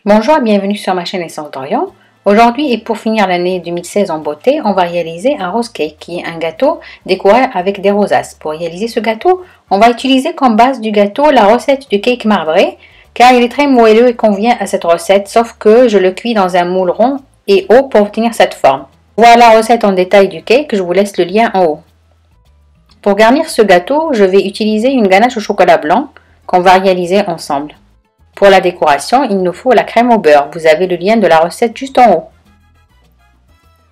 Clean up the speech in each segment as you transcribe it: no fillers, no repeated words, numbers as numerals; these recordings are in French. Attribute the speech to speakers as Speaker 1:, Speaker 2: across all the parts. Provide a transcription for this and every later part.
Speaker 1: Bonjour et bienvenue sur ma chaîne Essence d'Orient. Aujourd'hui et pour finir l'année 2016 en beauté, on va réaliser un rose cake qui est un gâteau décoré avec des rosaces. Pour réaliser ce gâteau, on va utiliser comme base du gâteau la recette du cake marbré car il est très moelleux et convient à cette recette, sauf que je le cuis dans un moule rond et haut pour obtenir cette forme. Voilà la recette en détail du cake, je vous laisse le lien en haut. Pour garnir ce gâteau, je vais utiliser une ganache au chocolat blanc qu'on va réaliser ensemble. Pour la décoration, il nous faut la crème au beurre. Vous avez le lien de la recette juste en haut.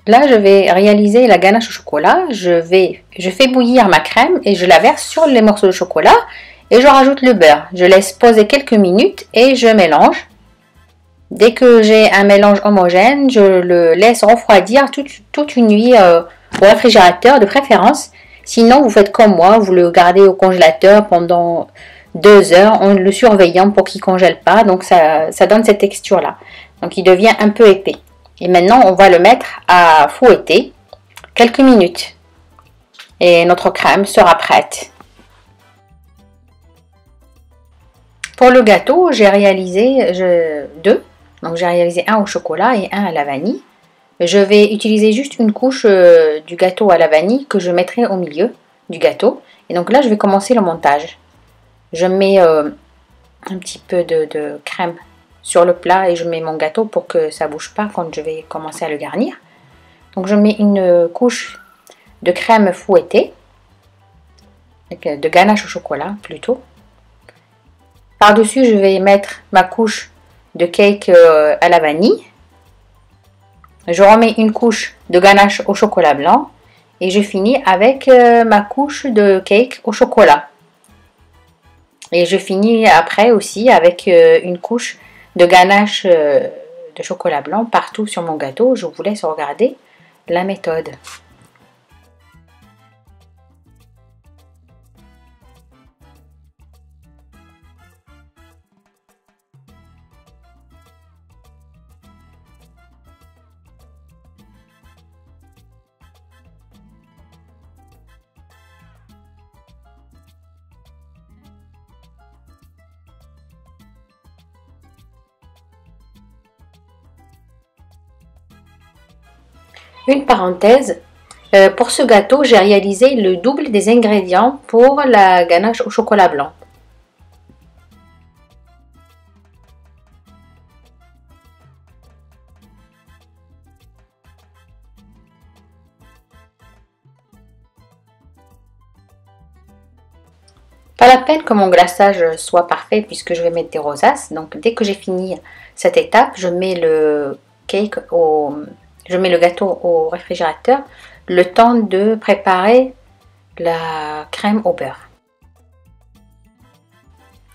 Speaker 1: Là, je vais réaliser la ganache au chocolat. Je fais bouillir ma crème et je la verse sur les morceaux de chocolat et je rajoute le beurre. Je laisse poser quelques minutes et je mélange. Dès que j'ai un mélange homogène, je le laisse refroidir toute une nuit au réfrigérateur de préférence. Sinon, vous faites comme moi, vous le gardez au congélateur pendant 2 heures en le surveillant pour qu'il ne congèle pas. Donc ça donne cette texture là. Donc il devient un peu épais. Et maintenant on va le mettre à fouetter quelques minutes. Et notre crème sera prête. Pour le gâteau, j'ai réalisé deux. Donc j'ai réalisé un au chocolat et un à la vanille. Je vais utiliser juste une couche du gâteau à la vanille que je mettrai au milieu du gâteau. Et donc là je vais commencer le montage. Je mets un petit peu de crème sur le plat et je mets mon gâteau pour que ça ne bouge pas quand je vais commencer à le garnir. Donc je mets une couche de crème fouettée, de ganache au chocolat plutôt. Par-dessus, je vais mettre ma couche de cake à la vanille. Je remets une couche de ganache au chocolat blanc et je finis avec ma couche de cake au chocolat. Et je finis après aussi avec une couche de ganache de chocolat blanc partout sur mon gâteau. Je vous laisse regarder la méthode. Une parenthèse, pour ce gâteau, j'ai réalisé le double des ingrédients pour la ganache au chocolat blanc. Pas la peine que mon glaçage soit parfait puisque je vais mettre des rosaces. Donc dès que j'ai fini cette étape, je mets le gâteau au réfrigérateur, le temps de préparer la crème au beurre.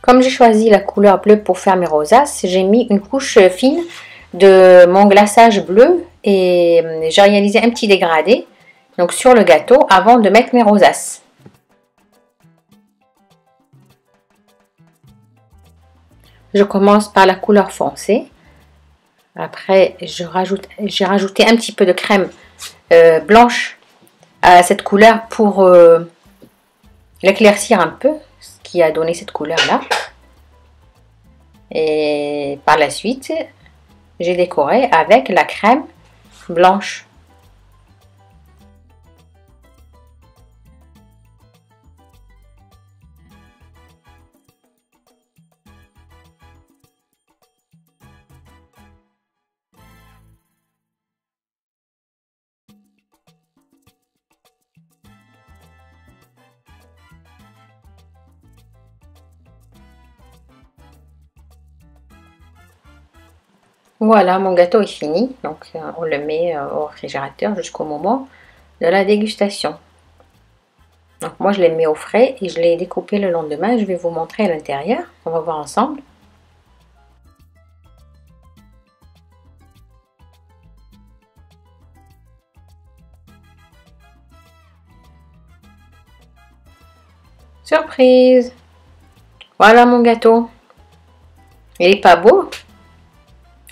Speaker 1: Comme j'ai choisi la couleur bleue pour faire mes rosaces, j'ai mis une couche fine de mon glaçage bleu et j'ai réalisé un petit dégradé donc sur le gâteau avant de mettre mes rosaces. Je commence par la couleur foncée. Après, j'ai rajouté un petit peu de crème blanche à cette couleur pour l'éclaircir un peu, ce qui a donné cette couleur-là. Et par la suite, j'ai décoré avec la crème blanche. Voilà, mon gâteau est fini, donc on le met au réfrigérateur jusqu'au moment de la dégustation. Donc moi je les mets au frais et je les ai découpés le lendemain, je vais vous montrer à l'intérieur, on va voir ensemble. Surprise! Voilà mon gâteau. Il est pas beau?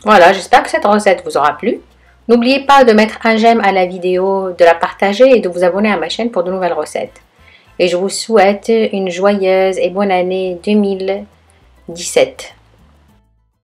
Speaker 1: Voilà, j'espère que cette recette vous aura plu. N'oubliez pas de mettre un j'aime à la vidéo, de la partager et de vous abonner à ma chaîne pour de nouvelles recettes. Et je vous souhaite une joyeuse et bonne année 2017.